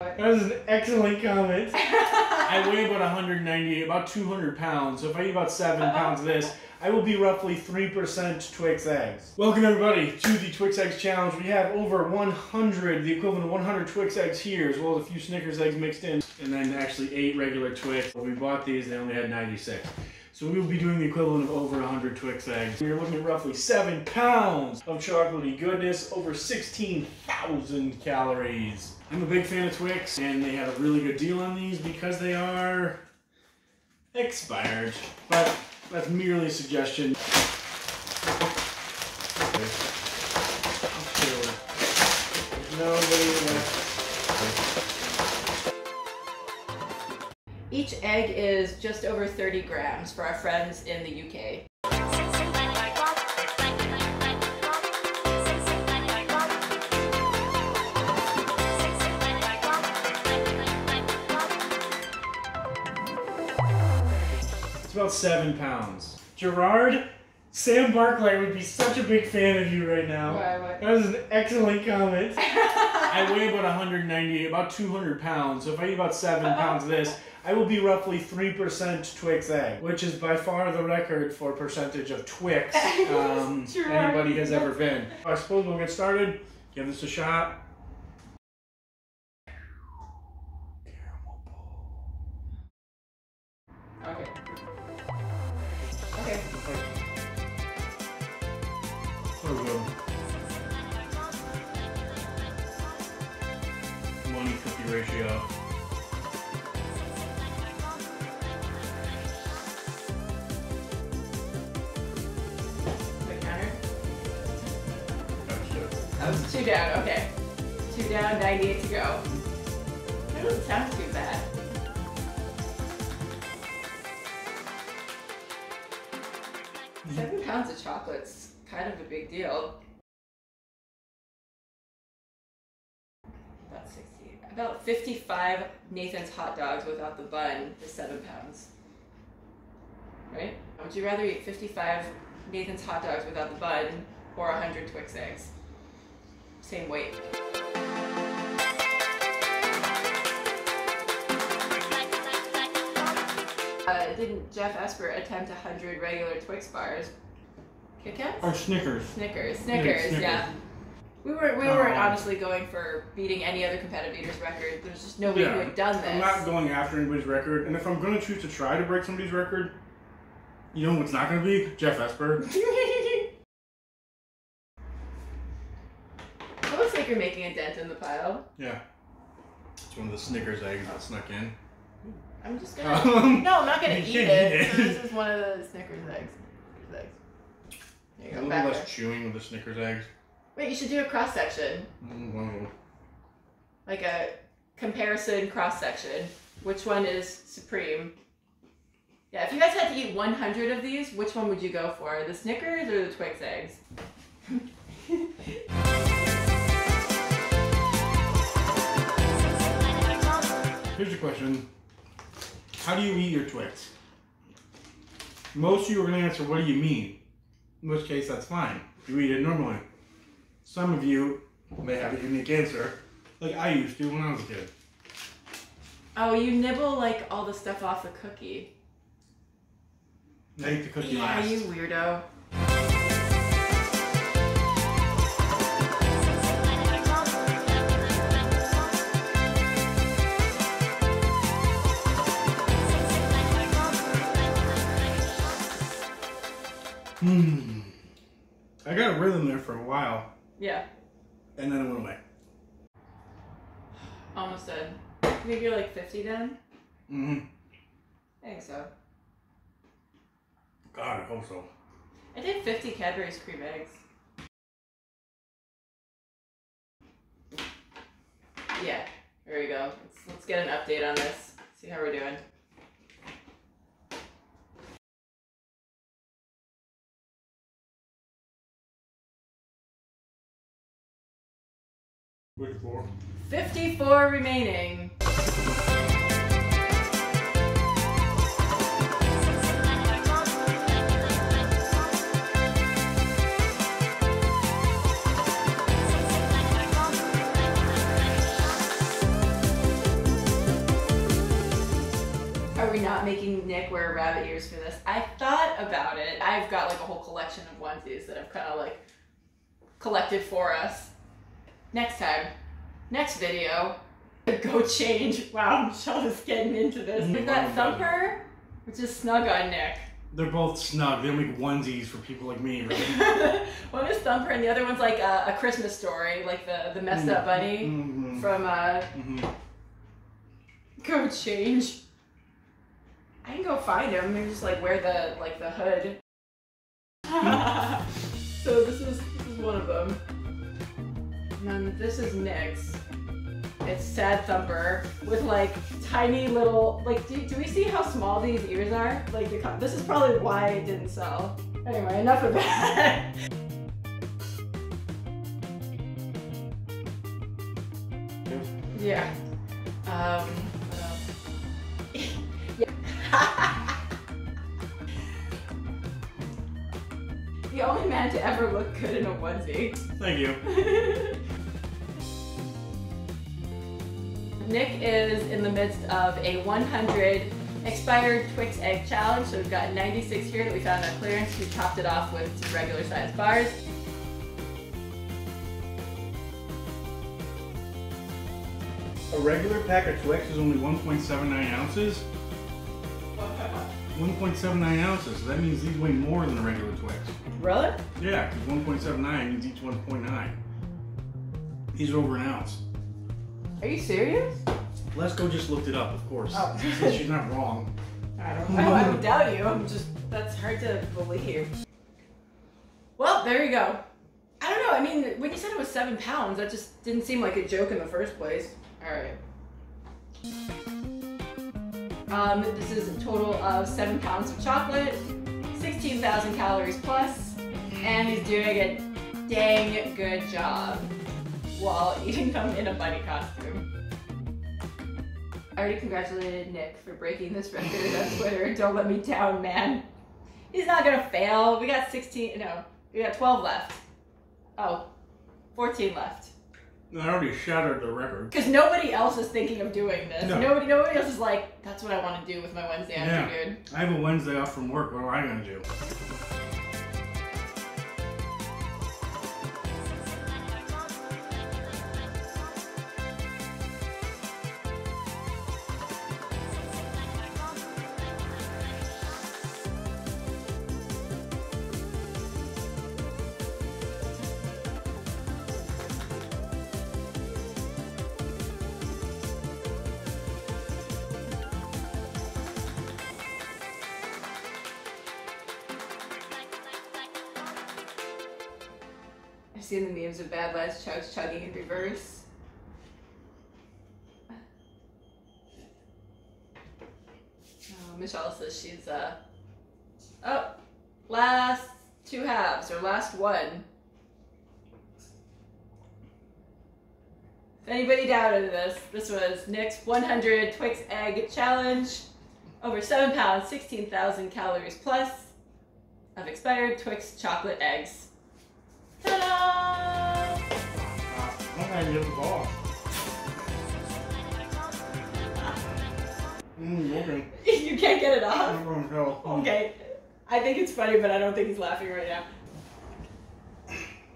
That was an excellent comment. I weigh about 190, about 200 pounds. So if I eat about 7 pounds of this, I will be roughly 3% Twix Eggs. Welcome everybody to the Twix Eggs Challenge. We have over 100, the equivalent of 100 Twix Eggs here, as well as a few Snickers eggs mixed in, and then actually 8 regular Twix. When we bought these, they only had 96. So we will be doing the equivalent of over 100 Twix Eggs. We are looking at roughly 7 pounds of chocolatey goodness, over 16,000 calories. I'm a big fan of Twix, and they have a really good deal on these because they are expired. But that's merely a suggestion. Each egg is just over 30 grams for our friends in the UK. It's about 7 pounds. Gerard, Sam Barclay would be such a big fan of you right now. Why? That was an excellent comment. I weigh about 190, about 200 pounds. So if I eat about 7 pounds of this, I will be roughly 3% Twix Egg, which is by far the record for percentage of Twix anybody has ever been. I suppose we'll get started. Give this a shot. Okay. So good. Money cookie ratio. That was 2 down, okay. 2 down, 98 to go. That doesn't sound too bad. Mm-hmm. 7 pounds of chocolate's kind of a big deal. About 60. About 55 Nathan's hot dogs without the bun is 7 pounds. Right? Would you rather eat 55 Nathan's hot dogs without the bun or 100 Twix Eggs? Same weight. Didn't Jeff Esper attempt 100 regular Twix bars? Kit Kats? Or Snickers. Snickers, yeah. We weren't honestly going for beating any other competitive eater's record. There's just nobody who had done this. I'm not going after anybody's record, and if I'm going to choose to try to break somebody's record, you know what's not going to be? Jeff Esper. Looks like you're making a dent in the pile. Yeah. It's one of the Snickers eggs that snuck in. I'm just gonna... no, I'm not gonna eat it. So this is one of the Snickers eggs. There you go. A little less chewing with the Snickers eggs. Wait, you should do a cross-section. Like a comparison cross-section. Which one is supreme? Yeah, if you guys had to eat 100 of these, which one would you go for? The Snickers or the Twix eggs? Here's your question. How do you eat your Twix? Most of you are going to answer, what do you mean? In which case, that's fine. You eat it normally. Some of you may have a unique answer, like I used to when I was a kid. Oh, you nibble like all the stuff off the cookie. I ate the cookie last. Yeah, you weirdo. I got a rhythm there for a while. Yeah. And then it went away. Almost done. You think you're like 50 done? Mm-hmm. I think so. God, I hope so. I did 50 Cadbury's cream eggs. Yeah, there we go. Let's get an update on this. See how we're doing. Which 4? 54 remaining. are we not making Nick wear rabbit ears for this? I thought about it. I've got like a whole collection of onesies that I've kind of like collected for us. Next time, next video, go change. Wow, Michelle is getting into this. We've got Thumper, which is snug on Nick. They're both snug. They don't make onesies for people like me, right? One is Thumper and the other one's like a Christmas Story, like the messed up bunny from Go change. I can go find him. Maybe just like wear the hood. So this is one of them. And then this is Nick's. It's Sad Thumper with like tiny little, like, do we see how small these ears are? Like, this is probably why it didn't sell. Anyway, enough of that. Yeah. What else? Yeah. The only man to ever look good in a onesie. Thank you. Nick is in the midst of a 100 expired Twix Egg challenge. So we've got 96 here that we found on clearance. We topped it off with some regular sized bars. A regular pack of Twix is only 1.79 ounces. 1.79 ounces. So that means these weigh more than a regular Twix. Really? Yeah, because 1.79 means each 1.9. These are over an ounce. Are you serious? Lesko just looked it up, of course. Oh. She's not wrong. I don't doubt you. That's hard to believe. Well, there you go. I don't know. I mean, when you said it was 7 pounds, that just didn't seem like a joke in the first place. All right. This is a total of 7 pounds of chocolate, 16,000 calories plus, and he's doing a dang good job while eating them in a bunny costume. I already congratulated Nick for breaking this record on Twitter. Don't let me down, man. He's not gonna fail. We got 12 left. Oh, 14 left. I already shattered the record. Because nobody else is thinking of doing this. No. Nobody else is like, that's what I want to do with my Wednesday afternoon. I have a Wednesday off from work. What am I gonna do? I've seen the memes of Bad Lies Chugs chugging in reverse. Oh, Michelle says she's, oh, last 2 halves, or last one. If anybody doubted this was Nick's 100 Twix Egg Challenge. Over 7 pounds, 16,000 calories plus of expired Twix chocolate eggs. Ta-da! I'm gonna get the ball. Okay. You can't get it off? No. Okay. I think it's funny, but I don't think he's laughing right now.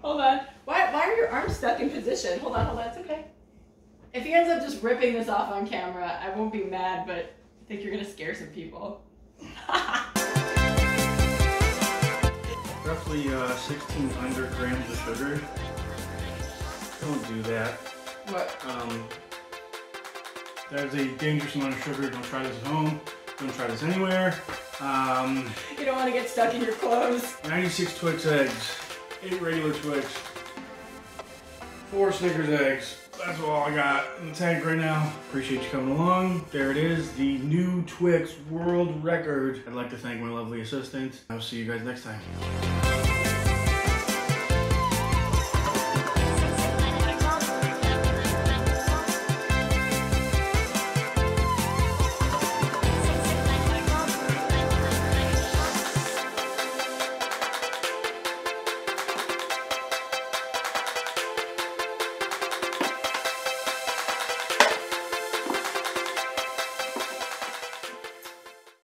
Hold on. Why are your arms stuck in position? Hold on, it's okay. If he ends up just ripping this off on camera, I won't be mad, but I think you're gonna scare some people. Roughly 1,600 grams of sugar. Don't do that. What? That is a dangerous amount of sugar. Don't try this at home. Don't try this anywhere. You don't want to get stuck in your clothes. 96 Twix eggs, 8 regular Twix, 4 Snickers eggs. That's all I got in the tank right now. Appreciate you coming along. There it is, the new Twix world record. I'd like to thank my lovely assistant. I'll see you guys next time.